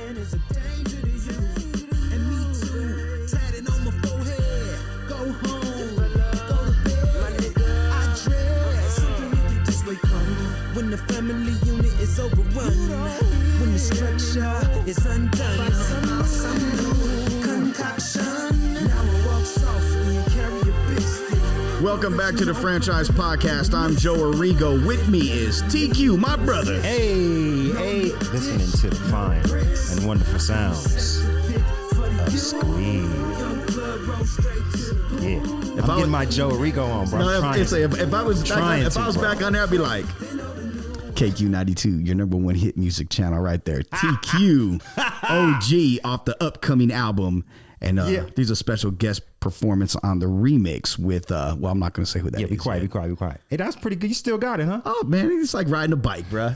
man is a danger to you. And me too, tatted on my forehead. Go home, go to bed. I dread something you can just wake up when the family unit is overrun. When the structure is undone by some new concoction. Now I walk softly and carry a big stick. Welcome back to the Franchise Podcast. I'm Joe Arrigo. With me is TQ, my brother. Hey, listening to the fine and wonderful sounds of Squeeze. Yeah, I'm getting my Joe Arrigo on, bro. If I was back on there, I'd be like, KQ92, your number one hit music channel right there. TQ, OG off the upcoming album. And these are special guest performance on the remix with, well, I'm not going to say who that is. Yeah, be quiet. Hey, that's pretty good. You still got it, huh? Oh, man, it's like riding a bike, bro.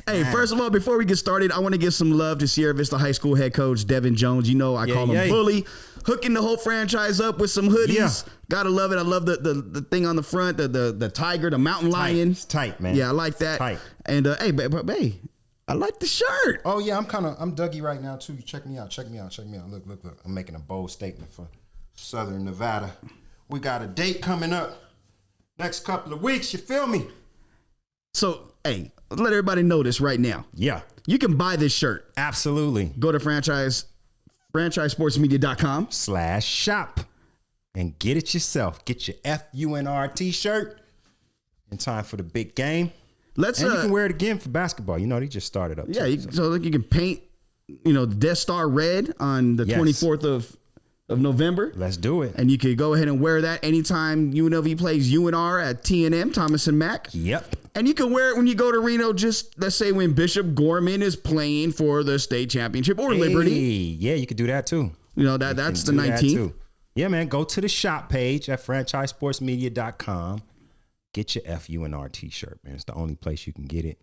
Hey, first of all, before we get started, I want to give some love to Sierra Vista High School head coach, Devin Jones. You know, I call him Bully. Hooking the whole franchise up with some hoodies. Yeah. Gotta love it. I love the thing on the front, the tiger, the mountain lion. It's tight, man. Yeah, I like that. It's tight. And, hey, babe. I like the shirt. Oh yeah, I'm Dougie right now too. Check me out. Look. I'm making a bold statement for Southern Nevada. We got a date coming up next couple of weeks. You feel me? So, hey, let everybody know this right now. Yeah. You can buy this shirt. Absolutely. Go to franchisesportsmedia.com/shop and get it yourself. Get your FUNR t-shirt in time for the big game. You can wear it again for basketball. You know, they just started up. Yeah, so you can paint, the Death Star red on the 24th of November. Let's do it. And you can go ahead and wear that anytime UNLV plays UNR at TNM, Thomas and Mack. Yep. And you can wear it when you go to Reno, just let's say when Bishop Gorman is playing for the state championship or Liberty. Yeah, you could do that too. That's the 19th. Yeah, man, go to the shop page at franchisesportsmedia.com. Get your FUNR t-shirt, man. It's the only place you can get it.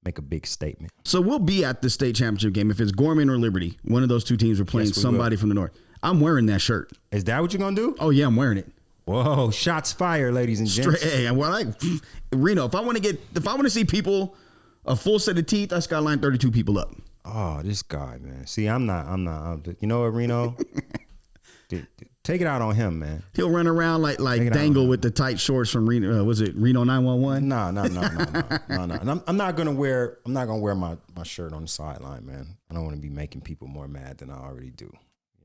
Make a big statement. So we'll be at the state championship game. If it's Gorman or Liberty, one of those two teams are playing somebody from the north. I'm wearing that shirt. Is that what you're going to do? Oh, yeah, I'm wearing it. Whoa, shots fired, ladies and gents. Hey, Reno, if I want to see people, a full set of teeth, I just got to line 32 people up. Oh, this guy, man. See, I'm not. You know what, Reno? Take it out on him, man. He'll run around like Dangle with the tight shorts from Reno. Was it Reno 911? No. And I'm not gonna wear my shirt on the sideline, man. I don't want to be making people more mad than I already do. You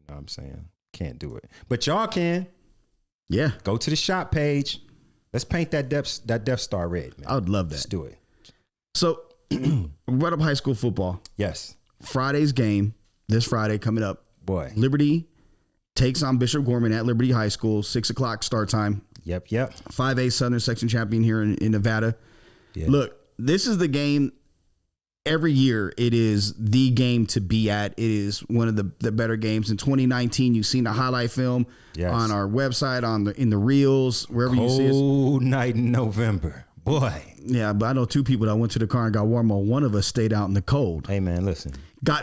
know what I'm saying? Can't do it. But y'all can. Yeah. Go to the shop page. Let's paint that Death Star red, man. I would love that. Let's do it. So, right up high school football. Yes. Friday's game, this Friday coming up. Boy. Liberty takes on Bishop Gorman at Liberty High School, 6:00 start time. Yep. 5A Southern Section champion here in Nevada. Yeah. Look, this is the game. Every year, it is the game to be at. It is one of the better games. In 2019, you've seen the highlight film on our website, in the reels, wherever you see it. Cold night in November. Boy. Yeah, but I know two people that went to the car and got warm. One of us stayed out in the cold. Hey, man, listen.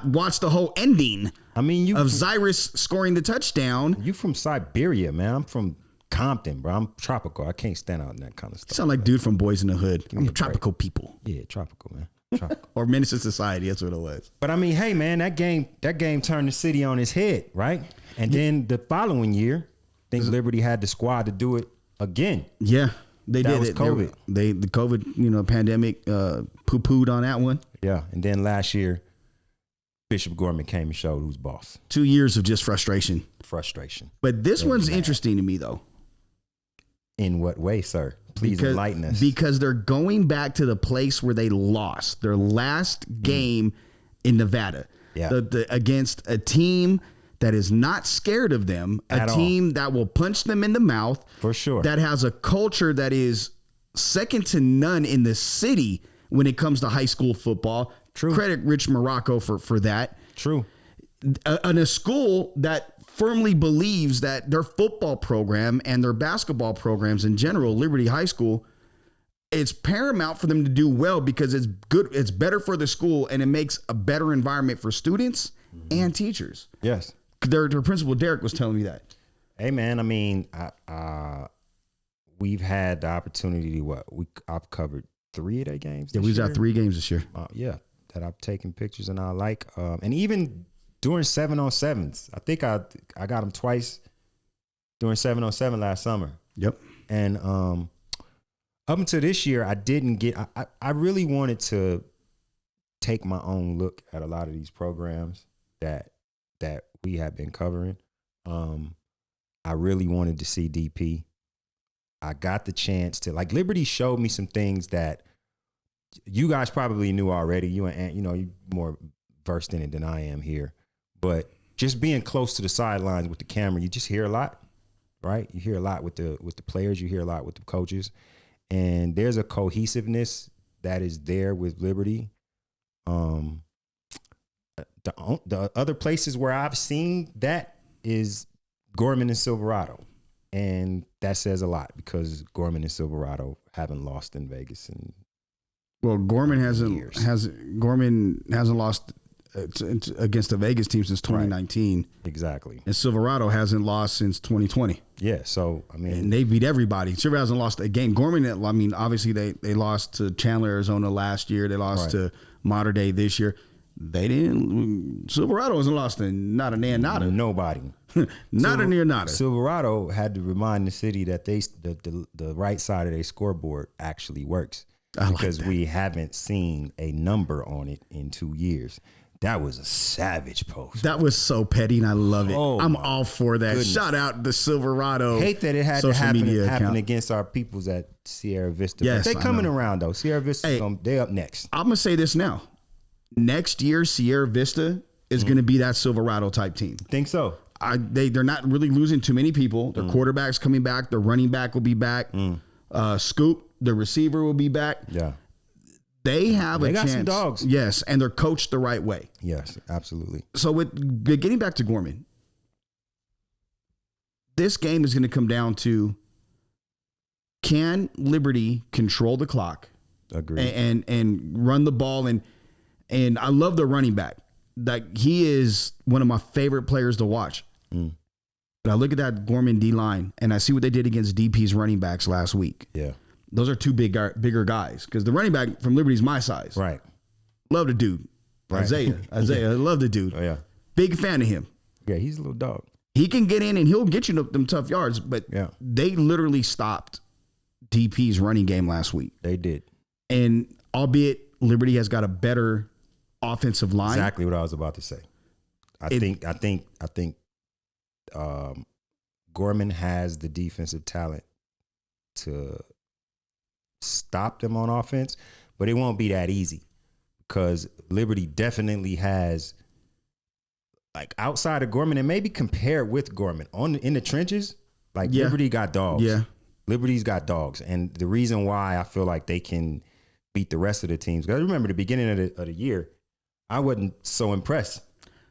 Watched the whole ending of Zyrus scoring the touchdown. You from Siberia, man. I'm from Compton, bro. I'm tropical. I can't stand out in that kind of stuff. You sound like dude from Boys in the Hood. I'm tropical people. Yeah, tropical, man. Tropical. Or Menace to Society. That's what it was. But I mean, hey, man, that game turned the city on its head, right? And then the following year, I think Liberty had the squad to do it again. Yeah, they did. That was COVID. The COVID, pandemic poo-pooed on that one. Yeah, and then last year, Bishop Gorman came and showed who's boss. 2 years of just frustration. But this one's interesting to me, though. In what way, sir? Please enlighten us. Because they're going back to the place where they lost their last game in Nevada. Yeah. Against a team that is not scared of them, a team that will punch them in the mouth. For sure. That has a culture that is second to none in the city when it comes to high school football. True. Credit Rich Morocco for that. True. And a school that firmly believes that their football program and their basketball programs in general, Liberty High School, it's paramount for them to do well because it's good. It's better for the school and it makes a better environment for students and teachers. Yes. Their principal, Derek, was telling me that. Hey, man, I mean, we've had the opportunity to I've covered 3 of their games. Yeah, we've got 3 games this year. Yeah. I've taken pictures and I like. And even during 7-on-7s, I think I got them twice during 7-on-7 last summer. Yep. And up until this year, I didn't get. I really wanted to take my own look at a lot of these programs that we have been covering. I really wanted to see DP. I got the chance to, like, Liberty showed me some things that you guys probably knew already. You and Ant, you're more versed in it than I am here. But just being close to the sidelines with the camera, you just hear a lot, right? You hear a lot with the players. You hear a lot with the coaches. And there's a cohesiveness that is there with Liberty. The other places where I've seen that is Gorman and Silverado. And that says a lot because Gorman and Silverado haven't lost in Vegas in Gorman years. hasn't lost against the Vegas team since 2019. Right. Exactly. And Silverado hasn't lost since 2020. Yeah, so I mean, and they beat everybody. Silverado hasn't lost a game. Gorman, I mean, obviously they lost to Chandler, Arizona last year. They lost to Mater Dei this year. They didn't. Silverado hasn't lost to not a near nada. Nobody. Not a near nada. Silverado had to remind the city that the right side of their scoreboard actually works because we haven't seen a number on it in 2 years. That was a savage post. That was so petty, and I love it. Oh, I'm all for that. goodness. Shout out the Silverado. Hate that it had to happen against our peoples at Sierra Vista. Yes, but they coming around though. Sierra Vista, they up next. I'm gonna say this now. Next year, Sierra Vista is gonna be that Silverado type team. Think so? They're not really losing too many people. Their quarterback's coming back. Their running back will be back. Scoop, the receiver, will be back. Yeah. They have a chance. They got some dogs. Yes, and they're coached the right way. Yes, absolutely. So with getting back to Gorman, this game is going to come down to, can Liberty control the clock? Agreed. And run the ball, and I love the running back. Like, he is one of my favorite players to watch. But I look at that Gorman D line and I see what they did against DP's running backs last week. Yeah. Those are two bigger guys, because the running back from Liberty is my size. Right. Love the dude. Right. Isaiah. I love the dude. Oh, yeah. Big fan of him. Yeah, he's a little dog. He can get in and he'll get you them tough yards, but they literally stopped DP's running game last week. They did. And albeit Liberty has got a better offensive line. Exactly what I was about to say. I think Gorman has the defensive talent to stop them on offense, but it won't be that easy because Liberty definitely has, like, outside of Gorman and maybe compared with Gorman in the trenches, like Liberty got dogs. Yeah. Liberty's got dogs. And the reason why I feel like they can beat the rest of the teams, because I remember the beginning of the year, I wasn't so impressed.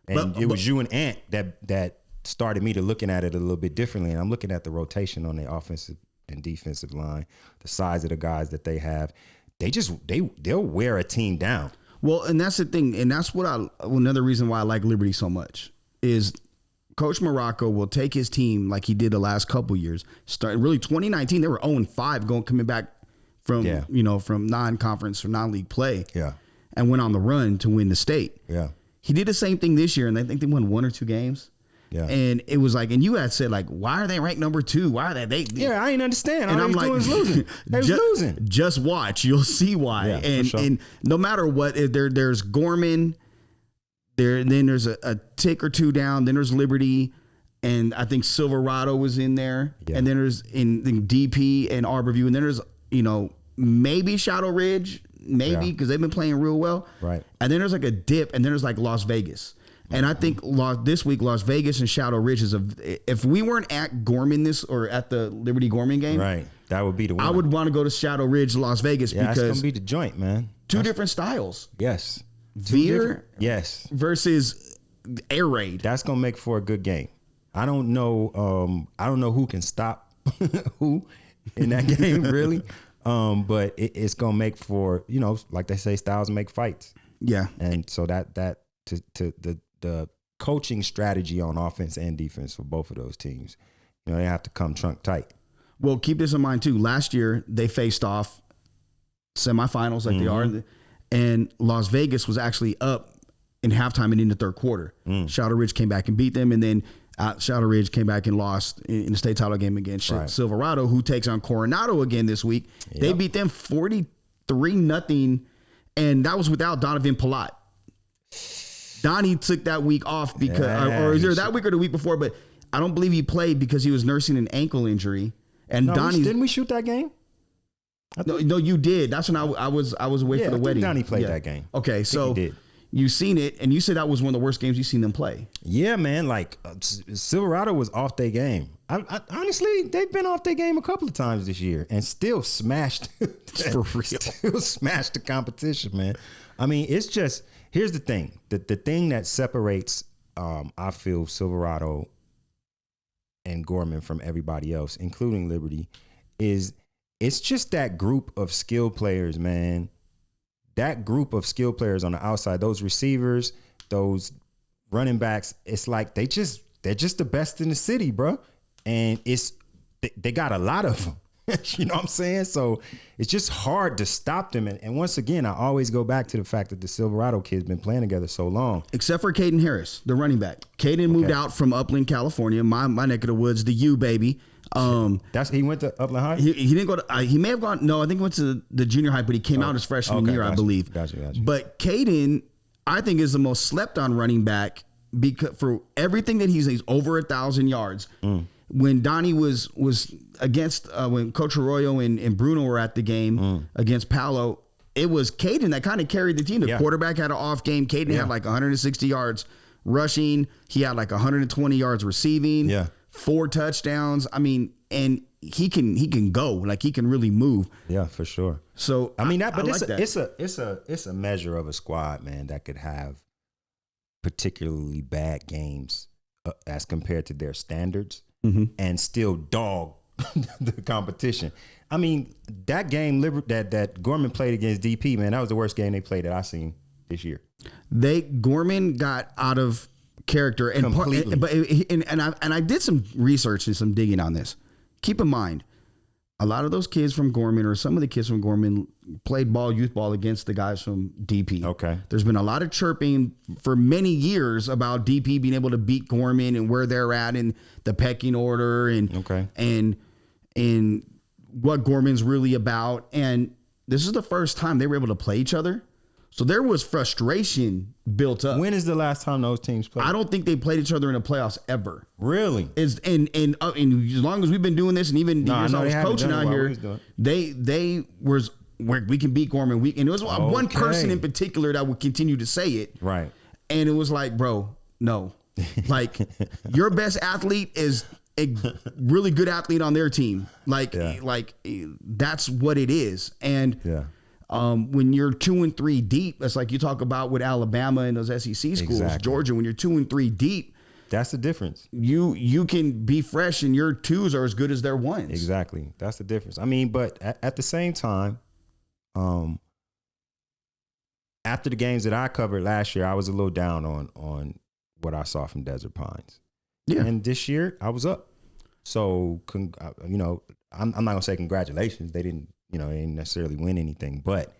And it was you and Ant that started me to looking at it a little bit differently. And I'm looking at the rotation on the offensive and defensive line, the size of the guys that they have. They'll wear a team down. Well, and that's the thing. And that's another reason why I like Liberty so much is Coach Morocco will take his team like he did the last couple years. Really 2019, they were 0-5 coming back from from non-conference or non-league play. Yeah. And went on the run to win the state. Yeah. He did the same thing this year, and I think they won 1 or 2 games. Yeah. And it was like, and you had said, like, why are they ranked number 2? Why are they? Yeah, I ain't understand. And I'm like, losing. They was losing. Just watch, you'll see why. Yeah, and no matter what, there's Gorman. Then there's a tick or two down. Then there's Liberty, and I think Silverado was in there. Yeah. And then there's in DP and Arborview, and then there's maybe Shadow Ridge, because they've been playing real well. Right. And then there's like a dip, and then there's like Las Vegas. And I think this week, Las Vegas and Shadow Ridge if we weren't at Gorman or at the Liberty Gorman game, right, that would be the one. I would want to go to Shadow Ridge, Las Vegas, because that's gonna be the joint, man. Two different styles. Yes. Veer versus air raid. That's gonna make for a good game. I don't know who can stop who in that game, really. But it's gonna make for, like they say, styles make fights. Yeah. And so that the coaching strategy on offense and defense for both of those teams, they have to come trunk tight. Well, keep this in mind too. Last year they faced off semifinals like they are, and Las Vegas was actually up in halftime and in the third quarter. Shadow Ridge came back and beat them, and then Shadow Ridge came back and lost in the state title game against Silverado, who takes on Coronado again this week. Yep. They beat them 43-0, and that was without Donovan Palat. Donnie took that week off because, or is there that week or the week before? But I don't believe he played because he was nursing an ankle injury. And Donnie didn't we shoot that game? No, you did. That's when I was away for the wedding. Donnie played that game. Okay, so you seen it, and you said that was one of the worst games you've seen them play. Yeah, man. Like Silverado was off their game. I honestly, they've been off their game a couple of times this year and still smashed. For real, still smashed the competition, man. I mean, it's just. Here's the thing. The thing that separates, I feel, Silverado and Gorman from everybody else, including Liberty, is it's just that group of skill players, man. That group of skill players on the outside, those receivers, those running backs, it's like they're just the best in the city, bro. And they got a lot of them. You know what I'm saying? So it's just hard to stop them. And once again, I always go back to the fact that the Silverado kids been playing together so long. Except for Caden Harris, the running back. Caden moved out from Upland, California, my neck of the woods, the U baby. He went to Upland High? He didn't go to, he may have gone, no, I think he went to the junior high, but he came out his freshman year, I believe. Gotcha. But Caden, I think, is the most slept on running back because for everything that he's over 1,000 yards. When Donnie was against, when Coach Arroyo and Bruno were at the game against Paolo, it was Caden that kind of carried the team. The quarterback had an off game. Caden had like 160 yards rushing. He had like 120 yards receiving. 4 touchdowns. I mean, and he can go. Like, he can really move. Yeah, for sure. So I mean, it's a measure of a squad, man, that could have particularly bad games as compared to their standards. And still dog the competition. I mean, that game that Gorman played against DP, man, that was the worst game they played that I seen this year. Gorman got out of character and completely. And I did some research and some digging on this. Keep in mind, a lot of those kids from Gorman, or some of the kids from Gorman, played youth ball against the guys from DP. Okay. There's been a lot of chirping for many years about DP being able to beat Gorman and where they're at in the pecking order and what Gorman's really about. And this is the first time they were able to play each other. So there was frustration built up. When is the last time those teams played? I don't think they played each other in the playoffs ever. Really? And as long as we've been doing this, and even the years I was coaching out here, they was where we can beat Gorman. And it was one person in particular that would continue to say it. Right. And it was like, bro, no. Like, your best athlete is a really good athlete on their team. Like that's what it is. And when you're 2 and 3 deep, it's like you talk about with Alabama and those SEC schools, Georgia, when you're 2 and 3 deep, that's the difference. You can be fresh and your 2s are as good as their 1s. Exactly. That's the difference. I mean, but at the same time, after the games that I covered last year, I was a little down on what I saw from Desert Pines. Yeah. And this year I was up. So, I'm not going to say congratulations. They didn't necessarily win anything, but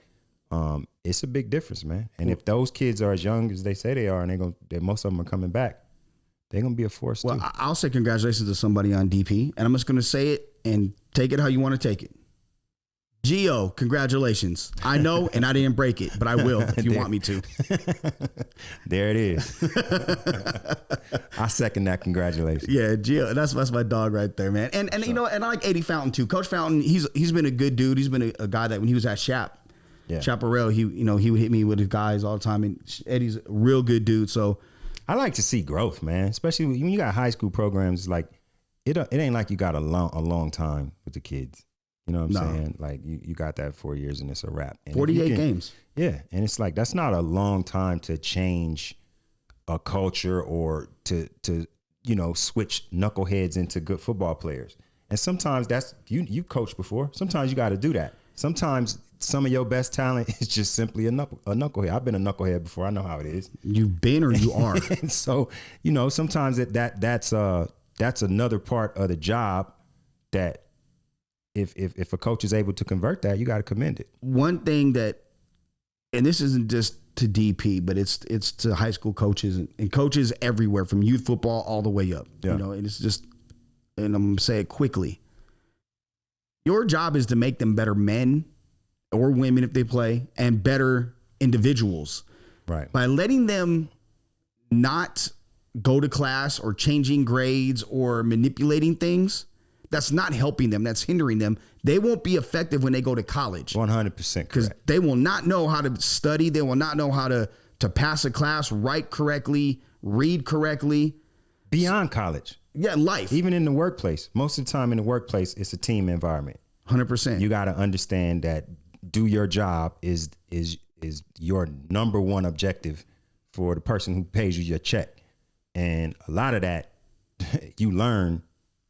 it's a big difference, man. And if those kids are as young as they say they are, and most of them are coming back, they're going to be a force too. Well, I'll say congratulations to somebody on DP, and I'm just going to say it and take it how you want to take it. Gio, congratulations. I know, and I didn't break it, but I will if you want me to. There it is. I second that. Congratulations. Yeah, Gio, that's my dog right there, man. And I like Eddie Fountain too. Coach Fountain, he's been a good dude. He's been a guy that when he was at Chaparral, he would hit me with his guys all the time. And Eddie's a real good dude. So I like to see growth, man. Especially when you got high school programs. Like it ain't like you got a long time with the kids. You know what I'm saying? Like you got that 4 years and it's a wrap. And 48 games. Yeah. And it's like, that's not a long time to change a culture or to switch knuckleheads into good football players. And sometimes that's, you coached before. Sometimes you got to do that. Sometimes some of your best talent is just simply a knucklehead. I've been a knucklehead before. I know how it is. You've been or you are. And so, sometimes that's another part of the job that, if a coach is able to convert that, you got to commend it. One thing that and this isn't just to DP, but it's to high school coaches and coaches everywhere from youth football all the way up. Yeah. You know, and it's just, and I'm going to say it quickly. Your job is to make them better men or women if they play and better individuals. Right. By letting them not go to class or changing grades or manipulating things, that's not helping them. That's hindering them. They won't be effective when they go to college. 100% Because correct. they will not know how to study. They will not know how to pass a class, write correctly, read correctly. Beyond college. Yeah, life. Even in the workplace. Most of the time in the workplace, it's a team environment. 100%. You got to understand that do your job is your number one objective for the person who pays you your check. And a lot of that you learn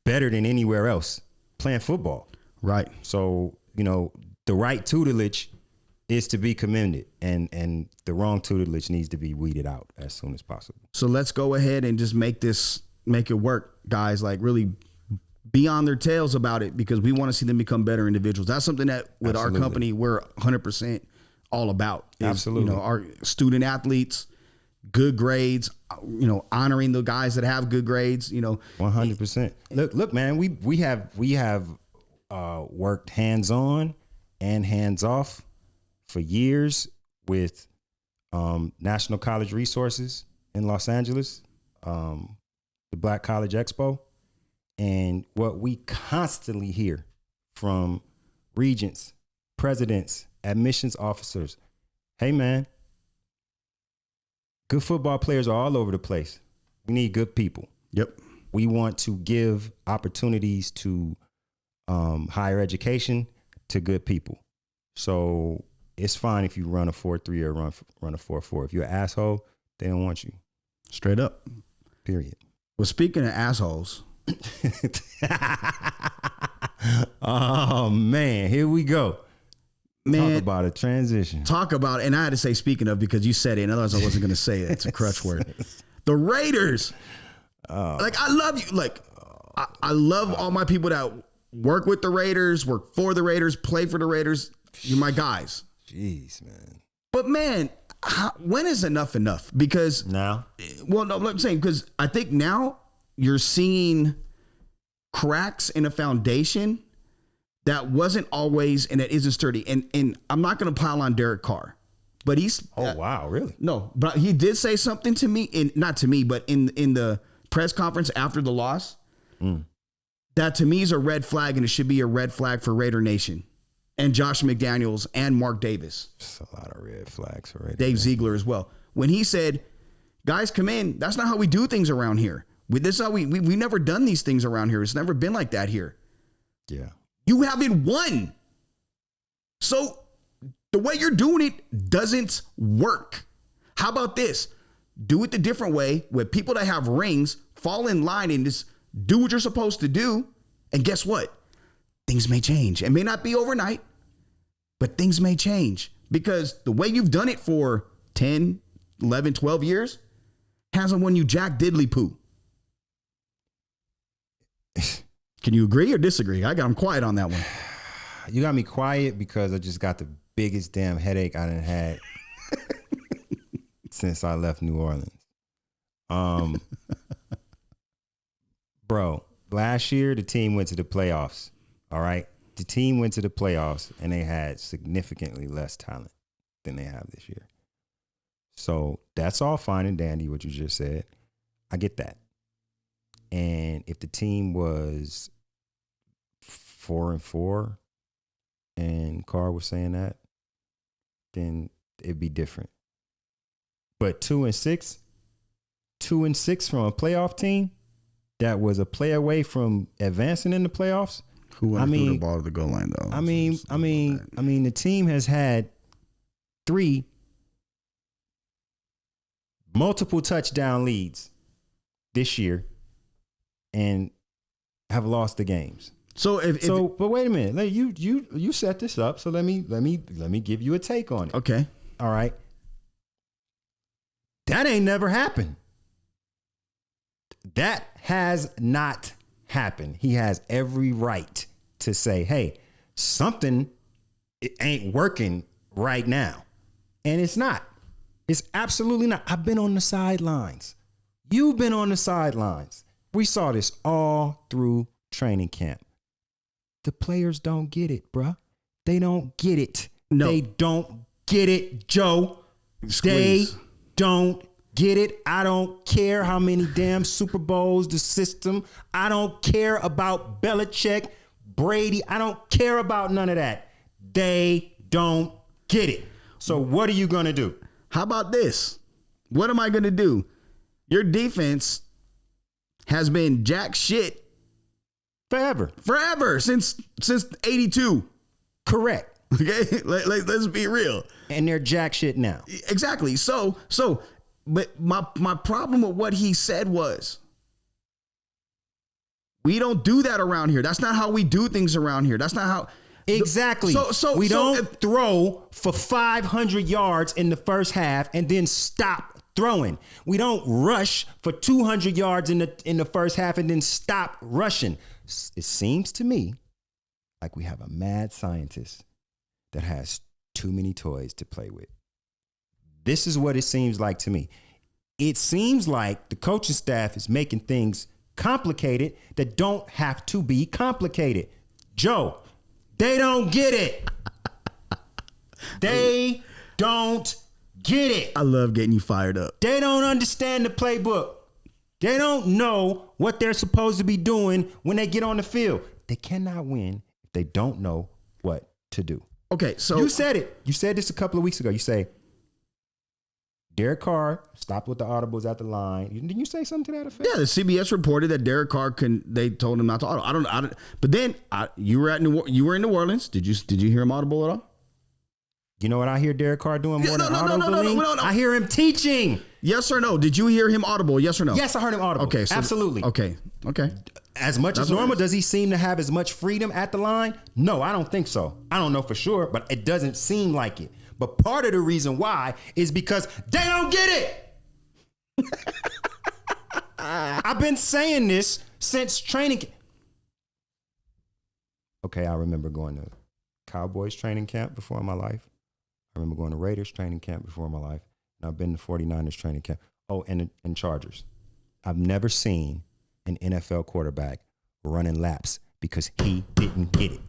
better than anywhere else playing football. Right. So, you know, the right tutelage is to be commended and the wrong tutelage needs to be weeded out as soon as possible. So let's go ahead and just make it work, guys. Like really be on their tails about it because we want to see them become better individuals. That's something that with Absolutely. our company, we're 100% all about. Is, Absolutely. You know, our student athletes, good grades, you know, honoring the guys that have good grades, you know. 100%. Look, man, we have worked hands-on and hands-off for years with National College Resources in Los Angeles, the Black College Expo. And what we constantly hear from regents, presidents, admissions officers, hey, man, good football players are all over the place. We need good people. Yep. We want to give opportunities to higher education to good people. So it's fine if you run a 4.3 or run a 4.4. If you're an asshole, they don't want you. Straight up. Period. Well, speaking of assholes. Oh, man. Here we go. Man, Talk about a transition. and I had to say speaking of because you said it, and otherwise I wasn't going to say it. It's a crutch word. The Raiders. Like, I love you. Like, I love all my people that work with the Raiders, work for the Raiders, play for the Raiders. You're my guys. Jeez, man. But, man, when is enough? Because, Now? well, no, I'm saying because I think now you're seeing cracks in a foundation that wasn't always and that isn't sturdy. And I'm not going to pile on Derek Carr, but he's Oh, wow. Really? no, but he did say something to me, not to me, but in the press conference after the loss, that to me is a red flag, and it should be a red flag for Raider Nation and Josh McDaniels and Mark Davis. It's a lot of red flags already. Dave Ziegler as well. When he said, guys, come in, that's not how we do things around here. This is how we've never done these things around here. It's never been like that here. Yeah. You haven't won. So the way you're doing it doesn't work. How about this? Do it the different way with people that have rings, fall in line and just do what you're supposed to do. And guess what? Things may change. It may not be overnight, but things may change because the way you've done it for 10, 11, 12 years hasn't won you jack diddly poo. Can you agree or disagree? I'm quiet on that one. You got me quiet because I just got the biggest damn headache I done had since I left New Orleans. Bro, last year the team went to the playoffs. All right. The team went to the playoffs and they had significantly less talent than they have this year. So that's all fine and dandy, what you just said. I get that. And if the team was 4-4 and Carr was saying that, then it'd be different. But 2-6 from a playoff team that was a play away from advancing in the playoffs. Who threw the ball to the goal line though? I mean, the team has had 3 multiple touchdown leads this year and have lost the games. But wait a minute. Like, you set this up, so let me give you a take on it. Okay. All right. That ain't never happened. That has not happened. He has every right to say, hey, something ain't working right now. And it's not. It's absolutely not. I've been on the sidelines. You've been on the sidelines. We saw this all through training camp. The players don't get it, bruh. They don't get it. No. They don't get it, Joe. Squeeze. They don't get it. I don't care how many damn Super Bowls, the system. I don't care about Belichick, Brady. I don't care about none of that. They don't get it. So what are you going to do? How about this? What am I going to do? Your defense has been jack shit forever since 82. Correct. Okay, let's be real. And they're jack shit now. Exactly. So, but my problem with what he said was, we don't do that around here. That's not how we do things around here. That's not how. Exactly. So we don't throw for 500 yards in the first half and then stop throwing. We don't rush for 200 yards in the first half and then stop rushing. It seems to me like we have a mad scientist that has too many toys to play with. This is what it seems like to me. It seems like the coaching staff is making things complicated that don't have to be complicated. Joe, they don't get it. They don't get it. I love getting you fired up. They don't understand the playbook. They don't know what they're supposed to be doing when they get on the field. They cannot win if they don't know what to do. Okay, so You said it. You said this a couple of weeks ago. You say, Derek Carr stopped with the audibles at the line. Didn't you say something to that effect? yeah, the CBS reported that Derek Carr they told him not to audible. I don't. But then you were in New Orleans. Did you hear him audible at all? You know what I hear Derek Carr doing more than No. audibling? I hear him teaching. Yes or no? Did you hear him audible? Yes or no? Yes, I heard him audible. Okay, so, absolutely. Okay. As much as normal, does he seem to have as much freedom at the line? No, I don't think so. I don't know for sure, but it doesn't seem like it. But part of the reason why is because they don't get it. I've been saying this since training. Okay, I remember going to Cowboys training camp before in my life. I remember going to Raiders training camp before in my life. And I've been to 49ers training camp. Oh, and Chargers. I've never seen an NFL quarterback running laps because he didn't get it.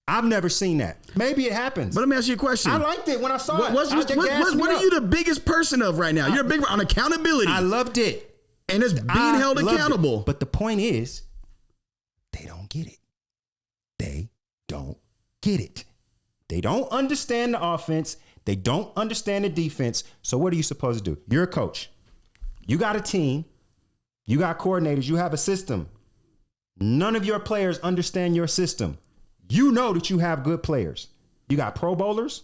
I've never seen that. Maybe it happens. But let me ask you a question. I liked it when I saw it. What are you the biggest person of right now? You're big on accountability. I loved it. And it's being held accountable. But the point is, they don't get it. They don't get it. They don't understand the offense. They don't understand the defense. So what are you supposed to do? You're a coach. You got a team. You got coordinators. You have a system. None of your players understand your system. You know that you have good players. You got Pro Bowlers.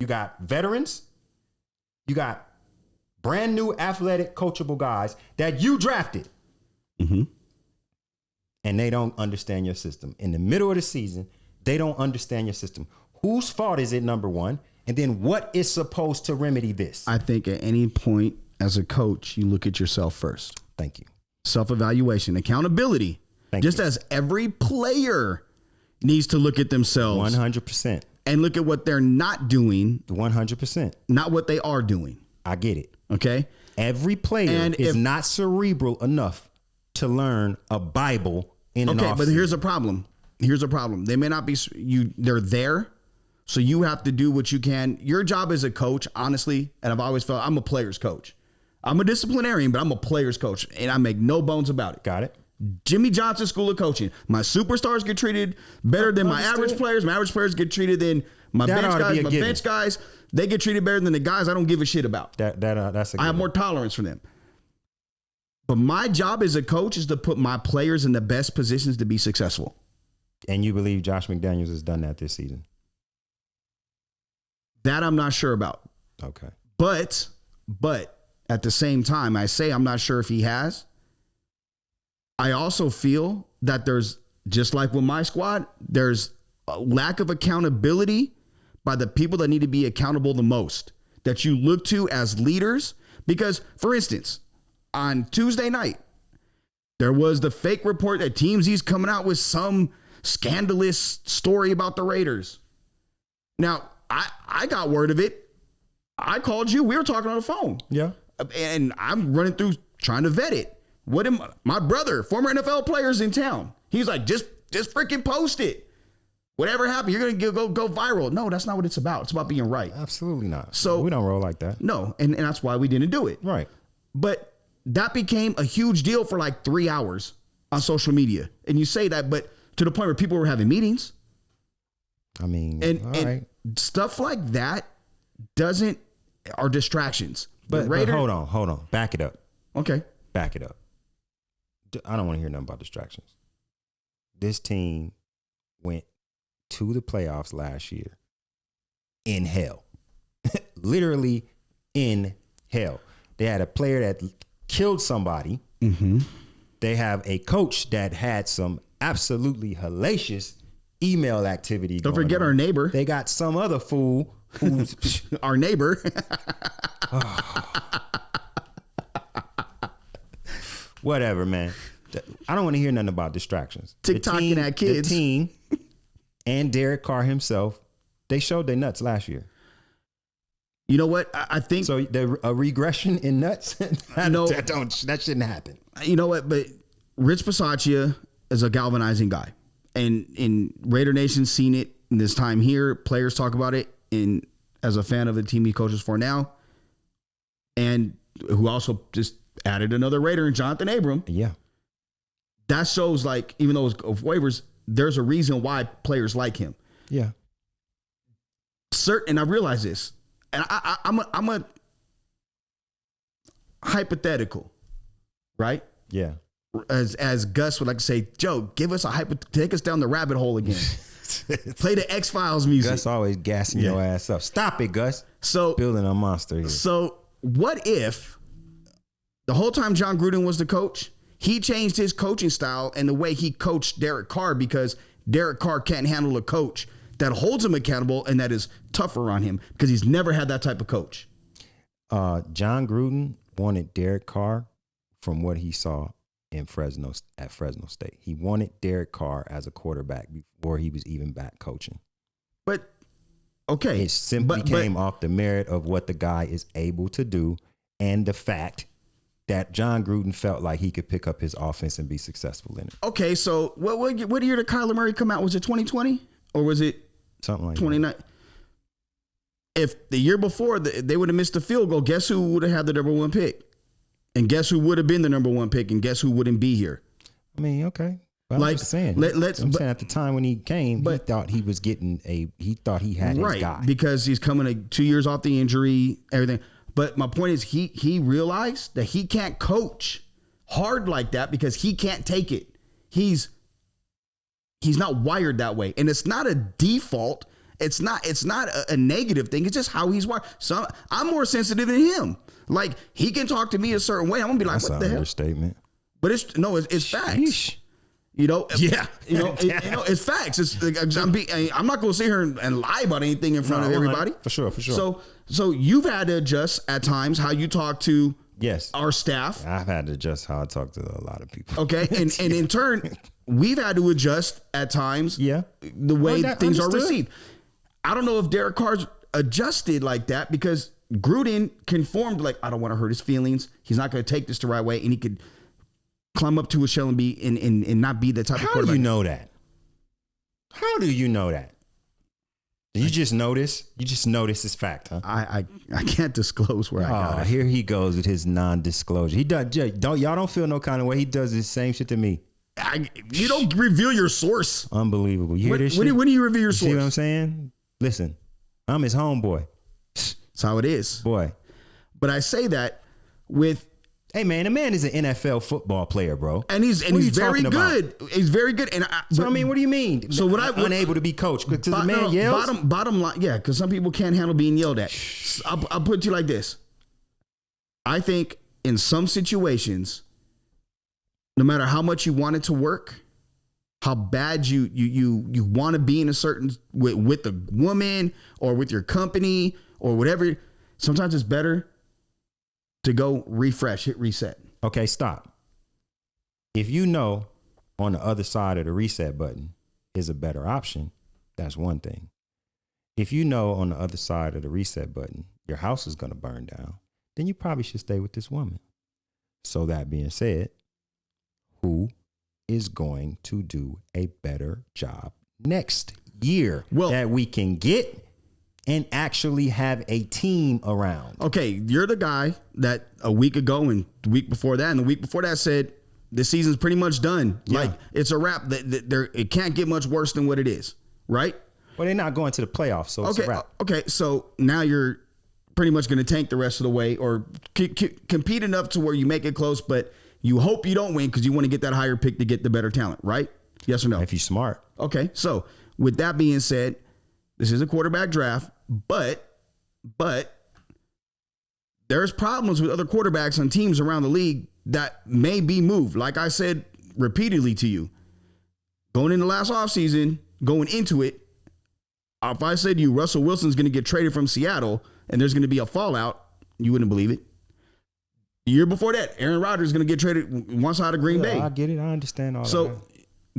You got veterans. You got brand new athletic coachable guys that you drafted. Mm-hmm. And they don't understand your system. In the middle of the season, they don't understand your system. Whose fault is it, number one? And then what is supposed to remedy this? I think at any point as a coach, you look at yourself first. Thank you. Self-evaluation, accountability. Just as every player needs to look at themselves 100%. and look at what they're not doing, 100%. not what they are doing. I get it. Okay. Every player is not cerebral enough to learn a Bible in an offseason. Okay, but here's a problem. They may not be they're there. So you have to do what you can. Your job as a coach, honestly, and I've always felt I'm a player's coach. I'm a disciplinarian, but I'm a player's coach, and I make no bones about it. Got it. Jimmy Johnson School of Coaching. My superstars get treated better than my average players. My average players get treated than my bench guys. My bench guys, they get treated better than the guys I don't give a shit about. That's a I have more tolerance for them. But my job as a coach is to put my players in the best positions to be successful. And you believe Josh McDaniels has done that this season? That I'm not sure about. Okay. But at the same time, I say I'm not sure if he has. I also feel that there's, just like with my squad, there's a lack of accountability by the people that need to be accountable the most, that you look to as leaders. Because, for instance, on Tuesday night, there was the fake report that TMZ's coming out with some scandalous story about the Raiders. Now, I got word of it. I called you. We were talking on the phone. Yeah. And I'm running through trying to vet it. My brother, former NFL players in town. He's like, just freaking post it. Whatever happened, you're gonna go viral. No, that's not what it's about. It's about being right. Absolutely not. So we don't roll like that. No, and that's why we didn't do it. Right. But that became a huge deal for like 3 hours on social media. And you say that, but to the point where people were having meetings. I mean, and stuff like that are distractions. But hold on. Back it up. Okay. Back it up. I don't want to hear nothing about distractions. This team went to the playoffs last year in hell. Literally in hell. They had a player that killed somebody. Mm-hmm. They have a coach that had some absolutely hellacious email activity. Don't forget our neighbor. They got some other fool who's our neighbor. Whatever, man. I don't want to hear nothing about distractions. TikToking at kids. The team and Derek Carr himself, they showed their nuts last year. You know what? I think so. A regression in nuts. That shouldn't happen. You know what? But Rich Bisaccia is a galvanizing guy, and in Raider Nation's seen it in this time here. Players talk about it, and as a fan of the team he coaches for now, and who also just added another Raider in Jonathan Abram. Yeah, that shows like even though it's of waivers, there's a reason why players like him. Yeah, and I realize this. And I'm a hypothetical, right? Yeah. As Gus would like to say, Joe, give us take us down the rabbit hole again. Play the X-Files music. Gus always gassing your ass up. Stop it, Gus. So building a monster here. So what if the whole time John Gruden was the coach, he changed his coaching style and the way he coached Derek Carr because Derek Carr can't handle a coach that holds him accountable and that is tougher on him because he's never had that type of coach. John Gruden wanted Derek Carr from what he saw at Fresno State. He wanted Derek Carr as a quarterback before he was even back coaching. But okay, it simply came off the merit of what the guy is able to do and the fact that John Gruden felt like he could pick up his offense and be successful in it. Okay, so what year did Kyler Murray come out? Was it 2020 or was it something like 29? If the year before they would have missed the field goal, guess who would have had the number one pick? And guess who would have been the number one pick? And guess who wouldn't be here? I mean, okay. But like I'm just saying, I'm saying at the time when he came, he thought he was getting he thought he had his guy. Because he's coming 2 years off the injury, everything. But my point is he realized that he can't coach hard like that because he can't take it. He's not wired that way. And it's not a default. It's not a negative thing. It's just how he's wired. So I'm more sensitive than him. Like he can talk to me a certain way. I'm gonna be like, that's what the hell? Understatement. But it's facts. You know, yeah. It's facts. I'm not gonna sit here and lie about anything in front of everybody. For sure. So you've had to adjust at times how you talk to our staff. I've had to adjust how I talk to a lot of people. Okay, and in turn, we've had to adjust at times. Yeah, the way things are received. I don't know if Derek Carr's adjusted like that because Gruden conformed like, I don't want to hurt his feelings. He's not going to take this the right way, and he could climb up to a shell and be and not be the type of quarterback. How do you know that? How do you know that? You just notice? You just notice this fact, huh? I can't disclose where I got it. Here he goes with his non-disclosure. He does. Y'all don't feel no kind of way. He does the same shit to me. You don't reveal your source. Unbelievable. You hear this shit? When do you reveal your source? See what I'm saying? Listen, I'm his homeboy. That's how it is. Boy. But I say that with... Hey, man, the man is an NFL football player, bro. And he's very good. He's very good. And I mean, what do you mean? So unable to be coached because the man yells? Bottom line, yeah, because some people can't handle being yelled at. I'll put it to you like this. I think in some situations, no matter how much you want it to work, how bad you want to be in a certain with a woman or with your company or whatever, sometimes it's better to go refresh, hit reset. Okay, stop. If you know on the other side of the reset button is a better option, that's one thing. if you know on the other side of the reset button, your house is going to burn down, then you probably should stay with this woman. So that being said, who is going to do a better job next year that we can get and actually have a team around? Okay, you're the guy that a week ago and the week before that and the week before that said the season's pretty much done. Yeah. Like, it's a wrap. It can't get much worse than what it is, right? Well, they're not going to the playoffs, so it's a wrap. Okay, so now you're pretty much going to tank the rest of the way or compete enough to where you make it close, but you hope you don't win because you want to get that higher pick to get the better talent, right? Yes or no? If you're smart. Okay, so with that being said, this is a quarterback draft, but there's problems with other quarterbacks on teams around the league that may be moved. Like I said repeatedly to you, going into last offseason, going into it, if I said to you Russell Wilson's going to get traded from Seattle and there's going to be a fallout, you wouldn't believe it. The year before that, Aaron Rodgers is going to get traded one side of Green Bay. I get it. I understand all that. So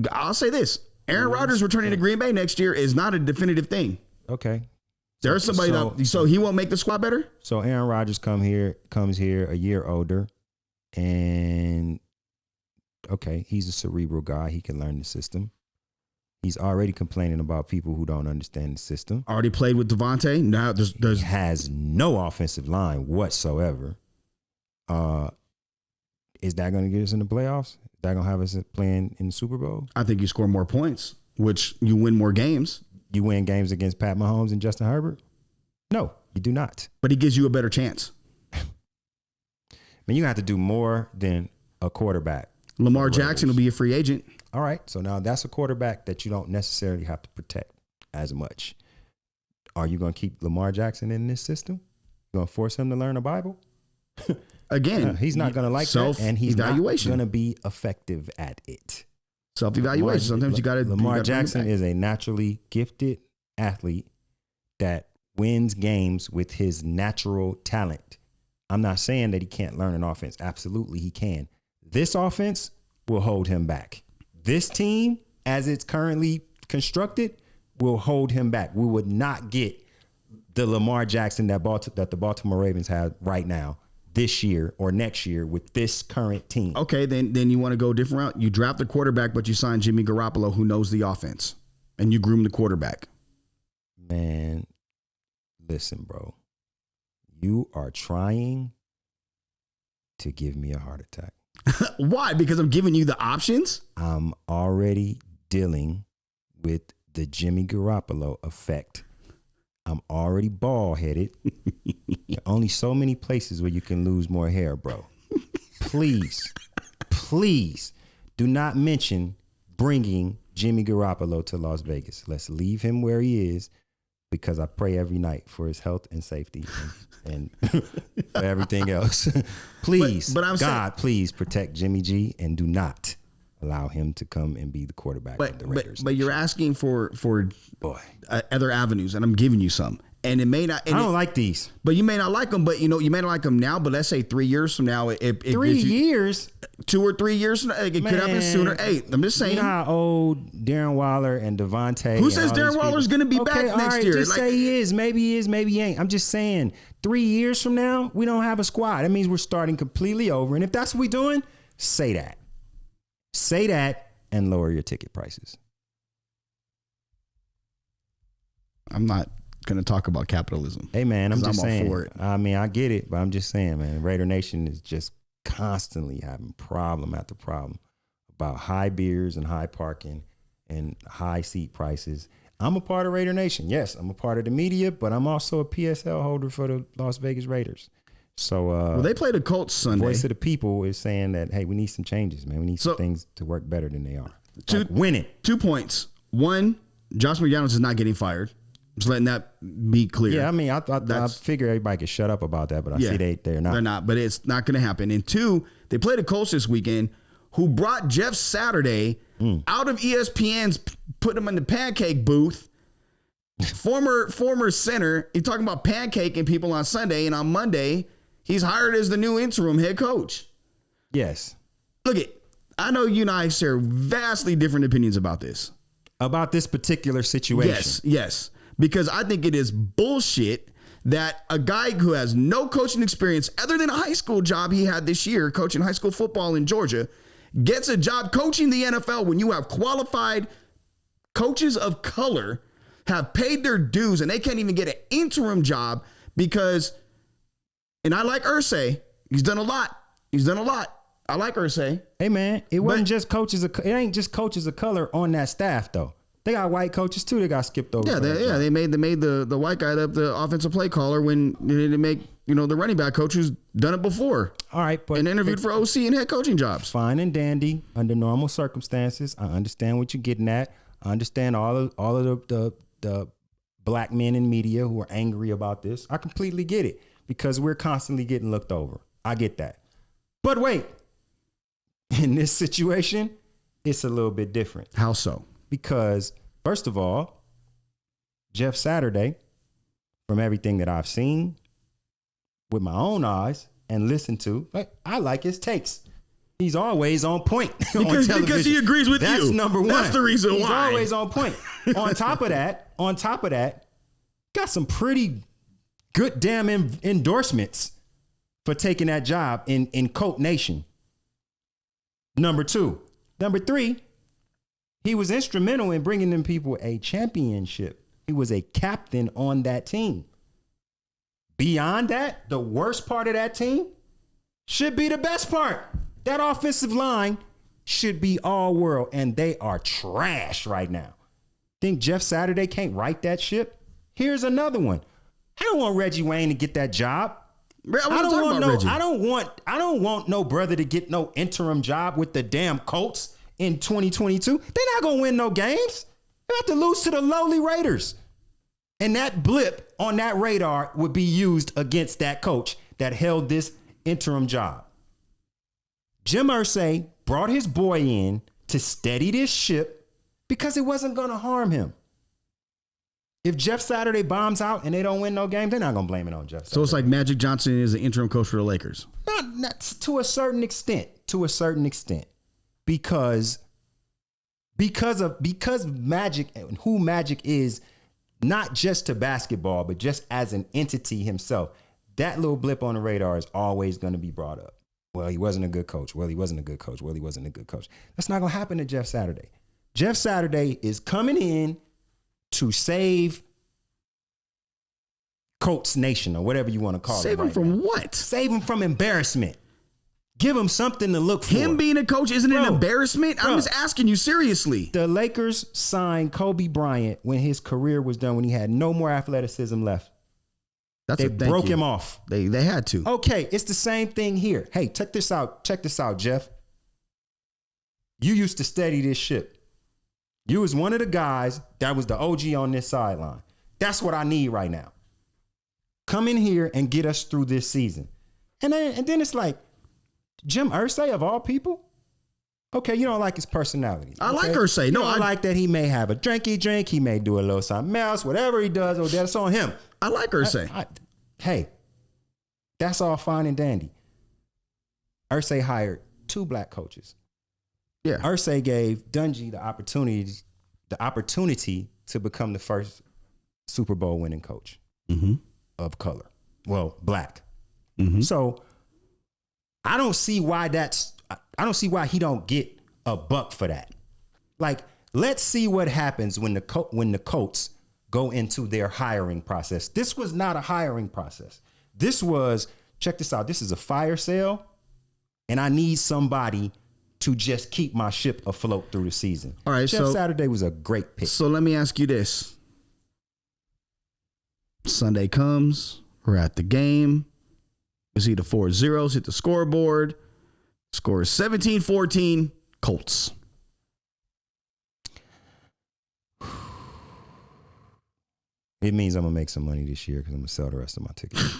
I'll say this. Aaron Rodgers returning to Green Bay next year is not a definitive thing. Okay. There's somebody so he won't make the squad better? So Aaron Rodgers comes here a year older, and okay, he's a cerebral guy. He can learn the system. He's already complaining about people who don't understand the system. Already played with Devontae. Now he has no offensive line whatsoever. Is that going to get us in the playoffs? Is that going to have us playing in the Super Bowl? I think you score more points, which you win more games. You win games against Pat Mahomes and Justin Herbert? No, you do not. But he gives you a better chance. Man, you have to do more than a quarterback. Lamar Jackson will be a free agent. All right, so now that's a quarterback that you don't necessarily have to protect as much. Are you going to keep Lamar Jackson in this system? You going to force him to learn the Bible? Again, he's not going to like that, and he's not going to be effective at it. Self-evaluation. Sometimes you got to. Lamar Jackson is a naturally gifted athlete that wins games with his natural talent. I'm not saying that he can't learn an offense. Absolutely, he can. This offense will hold him back. This team, as it's currently constructed, will hold him back. We would not get the Lamar Jackson that the Baltimore Ravens have right now, this year or next year with this current team. Okay, then you want to go a different route. You draft the quarterback, but you sign Jimmy Garoppolo, who knows the offense, and you groom the quarterback. Man, listen, bro. You are trying to give me a heart attack. Why? Because I'm giving you the options? I'm already dealing with the Jimmy Garoppolo effect. I'm already bald-headed. There are only so many places where you can lose more hair, bro. Please do not mention bringing Jimmy Garoppolo to Las Vegas. Let's leave him where he is, because I pray every night for his health and safety and for everything else. Please, please protect Jimmy G and do not allow him to come and be the quarterback of the Raiders. But you're asking for other avenues, and I'm giving you some. And it may not. And I don't like these. But you may not like them. But you may not like them now. But let's say 3 years from now, 3 years, 2 or 3 years from now, it could happen sooner. Hey, I'm just saying. You know how old Darren Waller and Devontae. Who says Darren Waller's going to be back next year? Just say he is. Maybe he is. Maybe he ain't. I'm just saying. 3 years from now, we don't have a squad. That means we're starting completely over. And if that's what we're doing, say that. Say that and lower your ticket prices. I'm not going to talk about capitalism. Hey, man, I'm just saying. All for it. I mean, I get it, but I'm just saying, man, Raider Nation is just constantly having problem after problem about high beers and high parking and high seat prices. I'm a part of Raider Nation. Yes, I'm a part of the media, but I'm also a PSL holder for the Las Vegas Raiders. So they played the Colts Sunday. Voice of the People is saying that, hey, we need some changes, man. We need some things to work better than they are. Win it. 2 points. One, Josh McDaniels is not getting fired. Just letting that be clear. Yeah, I mean, I figure everybody could shut up about that, but I see they're not. They're not, but it's not going to happen. And two, they played the Colts this weekend, who brought Jeff Saturday out of ESPN's, put him in the pancake booth. Former center. He's talking about pancaking people on Sunday, and on Monday, he's hired as the new interim head coach. Yes. Look I know you and I share vastly different opinions about this. About this particular situation. Yes. because I think it is bullshit that a guy who has no coaching experience other than a high school job he had this year coaching high school football in Georgia gets a job coaching the NFL when you have qualified coaches of color have paid their dues and they can't even get an interim job because, and I like Irsay. He's done a lot. I like Irsay. Hey man, it wasn't just coaches. It ain't just coaches of color on that staff though. They got white coaches too. They got skipped over. Yeah, they made the white guy up the offensive play caller when they didn't make the running back coach who's done it before. All right, but and interviewed for OC and head coaching jobs. Fine and dandy under normal circumstances. I understand what you're getting at. I understand all of the black men in media who are angry about this. I completely get it because we're constantly getting looked over. I get that. But wait, in this situation, it's a little bit different. How so? Because first of all, Jeff Saturday, from everything that I've seen with my own eyes and listened to, I like his takes. He's always on point because he agrees with you. That's number one. That's the reason why. He's always on point. on top of that, got some pretty good damn endorsements for taking that job in Colt Nation. Number three, he was instrumental in bringing them people a championship. He was a captain on that team. Beyond that, the worst part of that team should be the best part. That offensive line should be all world, and they are trash right now. Think Jeff Saturday can't right that ship? Here's another one. I don't want Reggie Wayne to get that job. I don't want no brother to get no interim job with the damn Colts in 2022. They're not gonna win no games. They have to lose to the lowly Raiders. And that blip on that radar would be used against that coach that held this interim job. Jim Irsay brought his boy in to steady this ship because it wasn't gonna harm him. If Jeff Saturday bombs out and they don't win no game, they're not gonna blame it on Jeff Saturday. So it's like Magic Johnson is the interim coach for the Lakers. Not to a certain extent. Because Magic and who Magic is, not just to basketball, but just as an entity himself, that little blip on the radar is always going to be brought up. Well, he wasn't a good coach. That's not going to happen to Jeff Saturday. Jeff Saturday is coming in to save Colts Nation or whatever you want to call it. Save him from what? Save him from embarrassment. Give him something to look for. Him being a coach isn't an embarrassment? I'm just asking you seriously. The Lakers signed Kobe Bryant when his career was done, when he had no more athleticism left. They broke him off. They had to. Okay, it's the same thing here. Hey, check this out, Jeff. You used to steady this ship. You was one of the guys that was the OG on this sideline. That's what I need right now. Come in here and get us through this season. And then it's like, Jim Irsay of all people? Okay, you don't like his personality. I like Irsay. No, I like that he may have a drinky drink. He may do a little something else. Whatever he does, that's on him. I like Irsay. Hey, that's all fine and dandy. Irsay hired 2 black coaches. Yeah. Irsay gave Dungy the opportunity to become the first Super Bowl winning coach of color. Well, black. So I don't see why he don't get a buck for that. Like, let's see what happens when the Colts go into their hiring process. This was not a hiring process. This was, check this out, this is a fire sale, and I need somebody to just keep my ship afloat through the season. All right, Jeff Saturday was a great pick. So let me ask you this. Sunday comes, we're at the game. We see the 4 zeros hit the scoreboard. Score is 17-14, Colts. It means I'm going to make some money this year because I'm going to sell the rest of my tickets.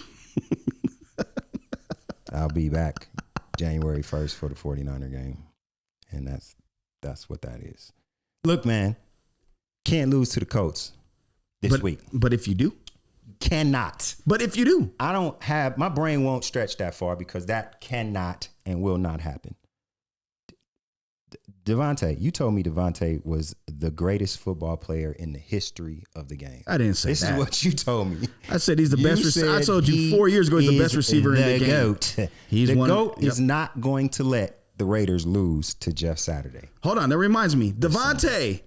I'll be back January 1st for the 49er game. And that's what that is. Look, man, can't lose to the Colts this week. But if you do? Cannot. But if you do? My brain won't stretch that far because that cannot and will not happen. Devontae, you told me Devontae was the greatest football player in the history of the game. I didn't say This that. is what you told me. I said he's the best receiver. I said told you 4 years ago he's the best receiver in the game. GOAT. He's the one. GOAT Yep. is not going to let the Raiders lose to Jeff Saturday. Hold on, that reminds me, Devontae.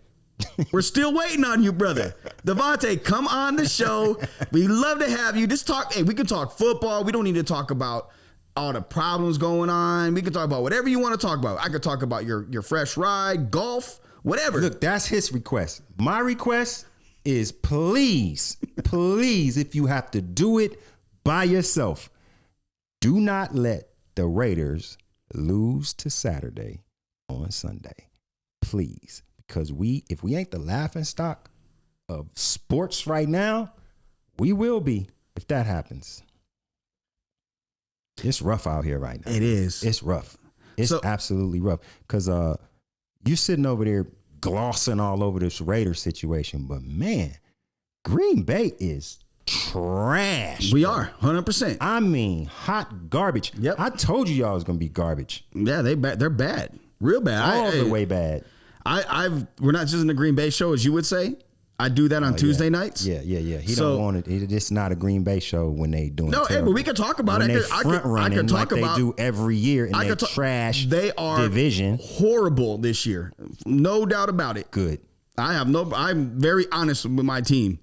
We're still waiting on you, brother. Devontae, come on the show. We love to have you. Just talk. Hey, we can talk football. We don't need to talk about all the problems going on. We can talk about whatever you want to talk about. I could talk about your fresh ride, golf, whatever. Look, that's his request. My request is please, if you have to do it by yourself, do not let the Raiders lose to Saturday on Sunday. Please. Because if we ain't the laughing stock of sports right now, we will be if that happens. It's rough out here right now. It is. It's rough. It's absolutely rough. Because you're sitting over there glossing all over this Raiders situation. But, man, Green Bay is trash. We are 100%. I mean, hot garbage. Yep. I told you y'all was going to be garbage. Yeah, they're bad. Real bad. All the way bad. We're not just in the Green Bay show, as you would say. I do that on Tuesday nights. Yeah. He don't want it. It's not a Green Bay show when they doing No, hey, but we can talk about when it. I could talk about they do every year in their trash they are division. Horrible this year. No doubt about it. Good. I'm very honest with my team.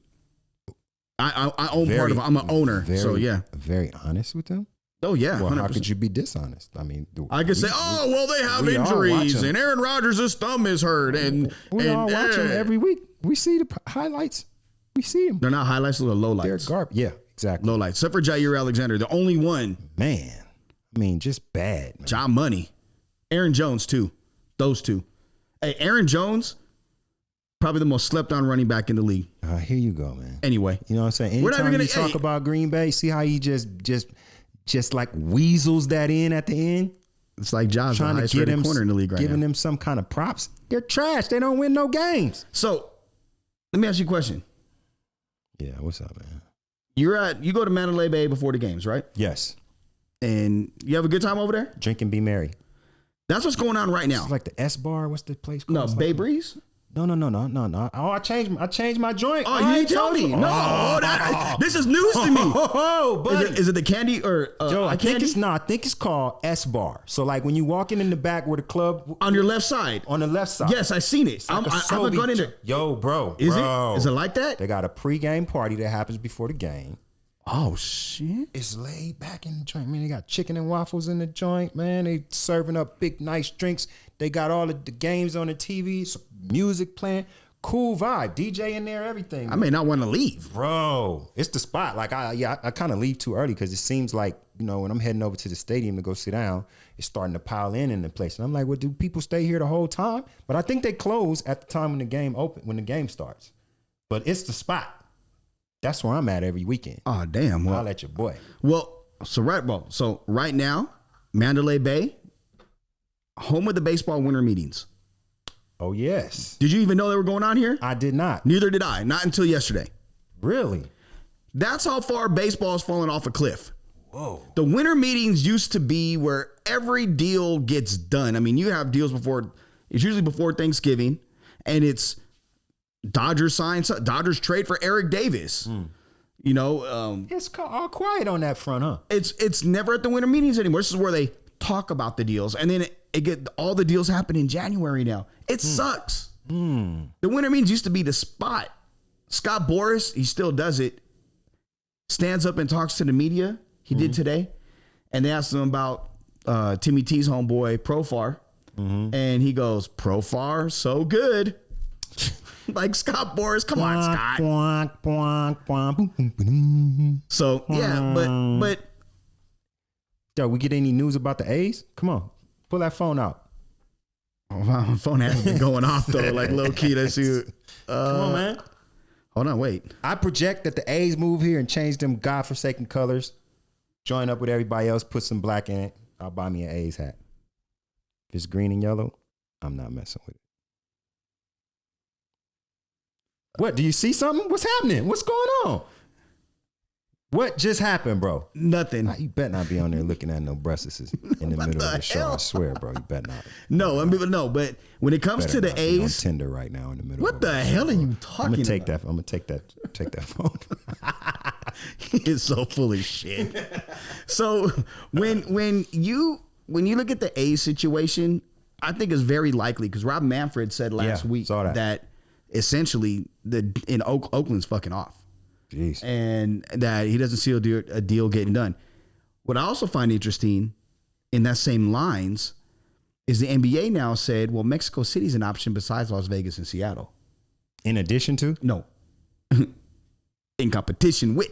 I own part of it. I'm an owner. Very honest with them. Oh yeah. Well, 100%. how could you be dishonest? I mean, I could say, they have injuries and Aaron Rodgers' thumb is hurt, and we all watch them every week. We see the highlights. We see them. They're not highlights; they're low lights. They're garbage. Yeah, exactly. Low lights, except for Jair Alexander, the only one. Man, I mean, just bad. Man. John Money, Aaron Jones too. Those two. Hey, Aaron Jones, probably the most slept on running back in the league. Here you go, man. Anyway, you know what I'm saying. Anytime you talk about Green Bay, see how he just like weasels that in at the end. It's like Josh trying to get him corner in the league right giving now. them some kind of props. They're trash. They don't win no games. So let me ask you a question. Yeah, what's up, man? You go to Mandalay Bay before the games, right? Yes. And you have a good time over there? Drink and be merry. That's what's going on right now. It's like the S Bar. What's the place called? No, Bay Breeze? No. Oh, I changed my joint. Oh, you didn't tell me. No, this is news to me. Oh, buddy. Is it the candy or Joe? I think it's called S Bar. So like when you walking in the back where the club on your left side. On the left side. Yes, I seen it. Like I haven't gone in there. Yo, bro. Is it like that? They got a pregame party that happens before the game. Oh shit! It's laid back in the joint, man. They got chicken and waffles in the joint, man. They serving up big, nice drinks. They got all of the games on the TV, some music playing. Cool vibe, DJ in there, everything. I may not want to leave, bro. It's the spot. Like I kind of leave too early because it seems like when I'm heading over to the stadium to go sit down, it's starting to pile in the place, and I'm like, well, do people stay here the whole time? But I think they close at the time when the game starts. But it's the spot. That's where I'm at every weekend. Oh, damn. Well, I'll let your boy. Well, so right now, Mandalay Bay, home of the baseball winter meetings. Oh, yes. Did you even know they were going on here? I did not. Neither did I. Not until yesterday. Really? That's how far baseball's fallen off a cliff. Whoa. The winter meetings used to be where every deal gets done. I mean, you have deals it's usually before Thanksgiving, and it's Dodgers trade for Eric Davis. It's all quiet on that front, huh? It's never at the winter meetings anymore. This is where they talk about the deals, and then all the deals happen in January now. It sucks. The winter meetings used to be the spot. Scott Boras, he still does it. Stands up and talks to the media. He did today, and they asked him about Timmy T's homeboy Profar, and he goes, "Profar, so good." Like Scott Boras, come on, Scott. So yeah, but yo, we get any news about the A's? Come on, pull that phone out. Oh, my phone hasn't been going off though, like low key. Let's see. Come on, man. Hold on, wait. I project that the A's move here and change them godforsaken colors, join up with everybody else, put some black in it. I'll buy me an A's hat. If it's green and yellow, I'm not messing with it. What, do you see something? What's happening? What's going on? What just happened, bro? Nothing. You better not be on there looking at no breasts in the middle of the show. I swear, bro. You better not. No, I mean, no. But when it comes to the Be on A's, Tinder right now in the middle. what the hell are you talking about? I'm gonna take that phone. It's so full of shit. So when you look at the A's situation, I think it's very likely because Rob Manfred said last week that essentially Oakland's fucking off. Jeez. And that he doesn't see a deal getting done. What I also find interesting in that same lines is the NBA now said, well, Mexico City's an option besides Las Vegas and Seattle. In addition to? No. In competition with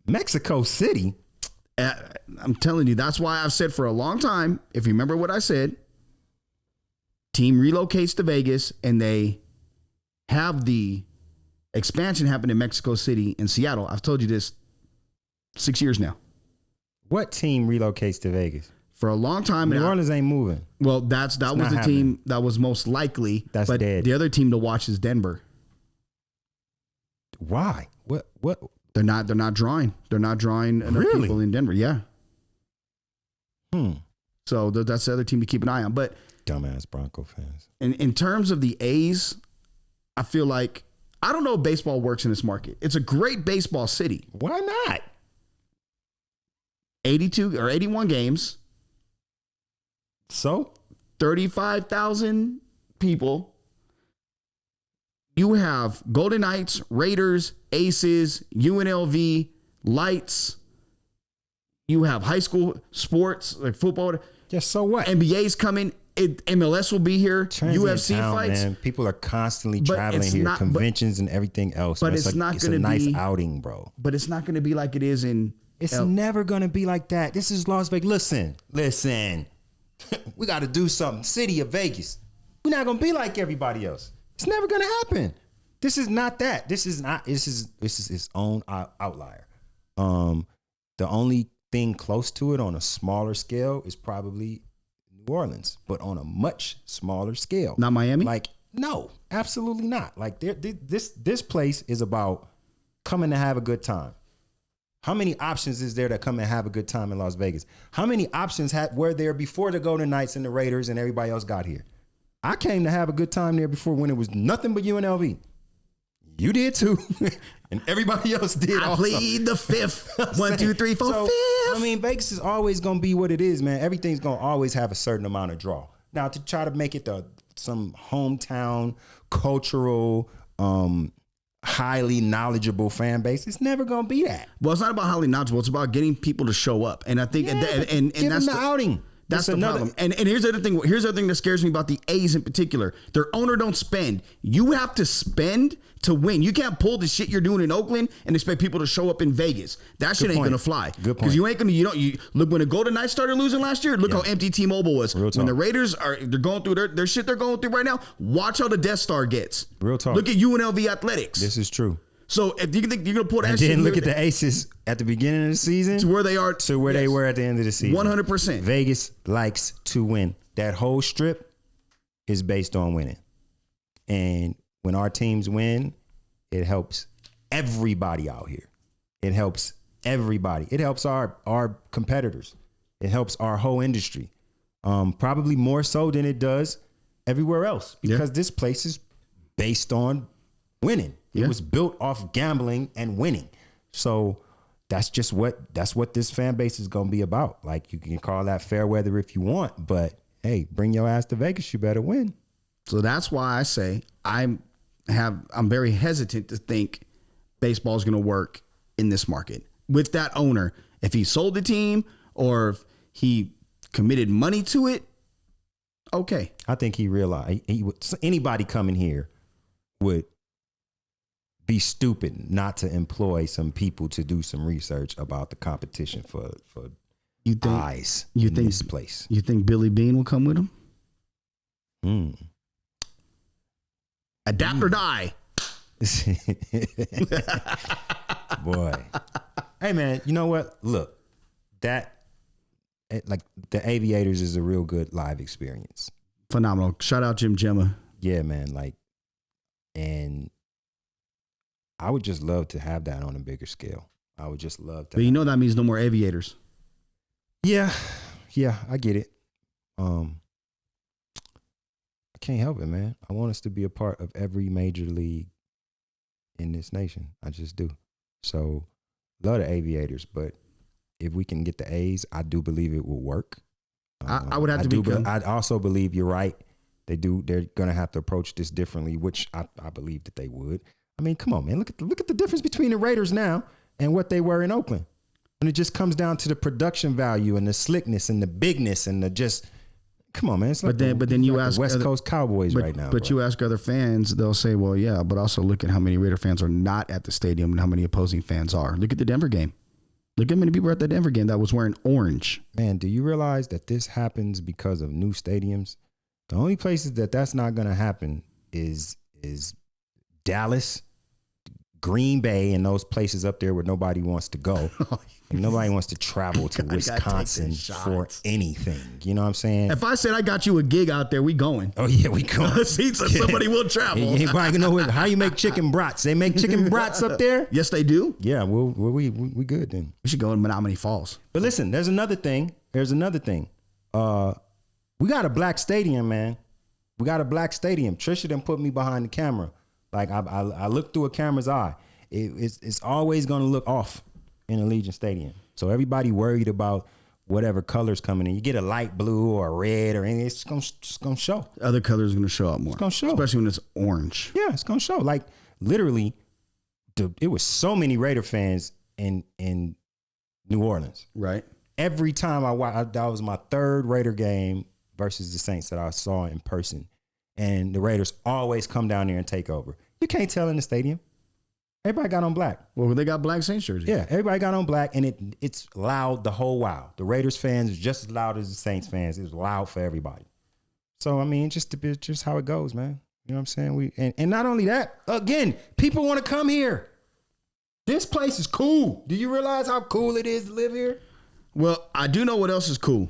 Mexico City? I'm telling you, that's why I've said for a long time, if you remember what I said, team relocates to Vegas and they have the expansion happen in Mexico City and Seattle. I've told you this 6 years now. What team relocates to Vegas? For a long time. New Orleans ain't moving. Well, that was the team that was most likely. That's dead. The other team to watch is Denver. Why? What? They're not drawing. They're not drawing enough people in Denver. Yeah. So that's the other team to keep an eye on. But dumbass Bronco fans. In terms of the A's, I feel like I don't know if baseball works in this market. It's a great baseball city. Why not? 82 or 81 games. So 35,000 people. You have Golden Knights, Raiders, Aces, UNLV, Lights. You have high school sports like football. Yeah, so what? NBA's coming. MLS will be here. UFC fights. Man. People are constantly traveling here. Conventions and everything else. But it's not going to be a nice outing, bro. But it's not going to be like it is in. It's never going to be like that. This is Las Vegas. Listen. We got to do something. City of Vegas. We're not going to be like everybody else. It's never going to happen. This is not that. This is its own outlier. The only thing close to it on a smaller scale is probably New Orleans, but on a much smaller scale. Not Miami? Like, no, absolutely not. Like this place is about coming to have a good time. How many options is there to come and have a good time in Las Vegas? How many options were there before the Golden Knights and the Raiders and everybody else got here? I came to have a good time there before when it was nothing but UNLV. You did too. And everybody else did also. I plead the fifth. 1, 2, 3, 4, so, fifth. I mean, Vegas is always going to be what it is, man. Everything's going to always have a certain amount of draw. Now, to try to make it some hometown, cultural, highly knowledgeable fan base, it's never going to be that. Well, it's not about highly knowledgeable. It's about getting people to show up. And I think, and give that's them the outing. That's the problem. And here's the other thing. Here's the other thing that scares me about the A's in particular. Their owner don't spend. You have to spend to win. You can't pull the shit you're doing in Oakland and expect people to show up in Vegas. That shit ain't gonna fly. Good point. Because you ain't gonna. You look when the Golden Knights started losing last year. Look how empty T-Mobile was. Real talk. When the Raiders they're going through their shit they're going through right now. Watch how the Death Star gets. Real talk. Look at UNLV Athletics. This is true. So if you think you're gonna pull that and shit, then look at the Aces at the beginning of the season to where they are, to where they were at the end of the season. 100%. Vegas likes to win. That whole strip is based on winning, and when our teams win, it helps everybody out here. It helps everybody. It helps our competitors. It helps our whole industry. Probably more so than it does everywhere else because this place is based on winning. It was built off gambling and winning. So that's what this fan base is going to be about. Like, you can call that fair weather if you want, but hey, bring your ass to Vegas, you better win. So that's why I say I'm very hesitant to think baseball is going to work in this market with that owner. If he sold the team or if he committed money to it, okay. I think he realized anybody coming here would be stupid not to employ some people to do some research about the competition for eyes in this place. You think Billy Bean will come with him? Adapt or die. Boy. Hey, man, you know what? Look, like the Aviators is a real good live experience. Phenomenal. Shout out Jim Gemma. Yeah, man. Like, and I would just love to have that on a bigger scale. I would just love to. But you know that means no more aviators. Yeah, I get it. I can't help it, man. I want us to be a part of every major league in this nation. I just do. So, love the aviators, but if we can get the A's, I do believe it will work. I would have to I also believe you're right. They're going to have to approach this differently, which I believe that they would. I mean, come on, man. Look at the difference between the Raiders now and what they were in Oakland. And it just comes down to the production value and the slickness and the bigness and the just. Come on, man. It's like but then you ask the West Coast Cowboys right now. But you ask other fans, they'll say, well, yeah, but also look at how many Raider fans are not at the stadium and how many opposing fans are. Look at the Denver game. Look at how many people were at the Denver game that was wearing orange. Man, do you realize that this happens because of new stadiums? The only places that's not going to happen is Dallas, Green Bay, and those places up there where nobody wants to go. And nobody wants to travel to Wisconsin for anything. You know what I'm saying? If I said I got you a gig out there, we going. Oh, yeah, we going. See, so somebody will travel. Anybody can know how you make chicken brats. They make chicken brats up there? Yes, they do. Yeah, well, we good then. We should go in Menominee Falls. But listen, there's another thing. We got a black stadium, man. We got a black stadium. Trisha done put me behind the camera. Like I look through a camera's eye. It's always going to look off in Allegiant Stadium. So everybody worried about whatever colors coming in. You get a light blue or a red or anything, it's gonna show. Other colors are gonna show up more. It's gonna show, especially when it's orange. Yeah, it's gonna show. Like literally, it was so many Raider fans in New Orleans. Right. Every time I watched, that was my third Raider game versus the Saints that I saw in person, and the Raiders always come down there and take over. You can't tell in the stadium. Everybody got on black. Well, they got black Saints jerseys. Yeah, everybody got on black, and it's loud the whole while. The Raiders fans is just as loud as the Saints fans. It was loud for everybody. So I mean, just how it goes, man. You know what I'm saying? And not only that, again, people want to come here. This place is cool. Do you realize how cool it is to live here? Well, I do know what else is cool.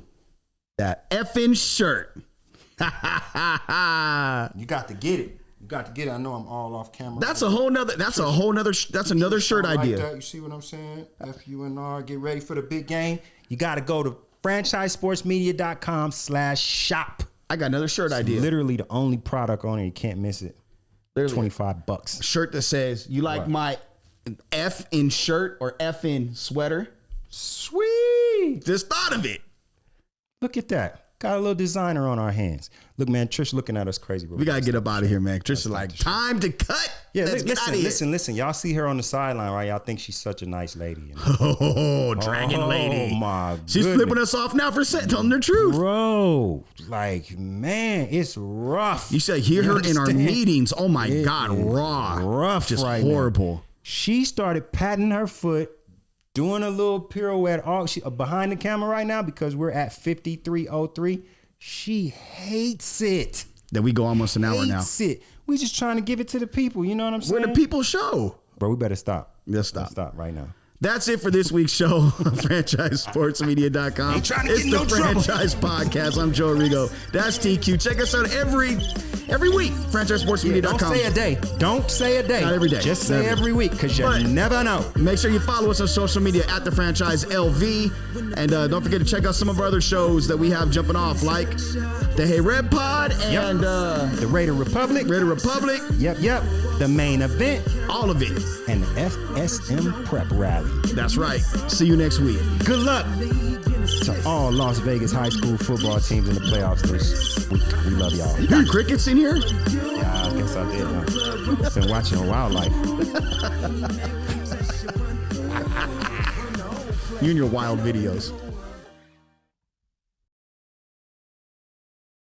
That effing shirt. You got to get it. I know I'm all off camera. That's another shirt idea. That. You see what I'm saying? FUNR, get ready for the big game. You got to go to franchisesportsmedia.com/shop. I got another shirt idea. Literally the only product on it. You can't miss it. Literally. $25. A shirt that says, you like my F in shirt or F in sweater? Sweet. Just thought of it. Look at that. Got a little designer on our hands. Look, man, Trish looking at us crazy. Bro. We got to get up out of here, man. Trish is like, time to cut. Yeah, listen. Y'all see her on the sideline, right? Y'all think she's such a nice lady. You know? Oh, dragon lady. Oh, my She's goodness. flipping us off now for telling the truth. Bro, like, man, it's rough. You say hear her in our meetings. Oh, my God, raw. Rough, just right horrible. Now. She started patting her foot, doing a little pirouette behind the camera right now because we're at 53:03. She hates it. That we go almost an hour now. Hates it. We just trying to give it to the people. You know what I'm saying? We're the people show. Bro, we better stop. Let's stop. Let's stop right now. That's it for this week's show on FranchiseSportsMedia.com. Ain't trying to It's get the no trouble. Franchise Podcast. I'm Joe Rigo. That's TQ. Check us out every week. FranchiseSportsMedia.com. Don't say a day. Don't say a day. Not every day. Just say every week because you But never know. Make sure you follow us on social media at TheFranchiseLV. And don't forget to check out some of our other shows that we have jumping off, like the Hey Red Pod and The Raider Republic. Raider Republic. Yep. The main event. All of it. And the FSM Prep Rally. That's right. See you next week. Good luck to all Las Vegas high school football teams in the playoffs this week. We love y'all. You got crickets in here? Yeah, I guess I did. Huh? Been watching wildlife. You and your wild videos.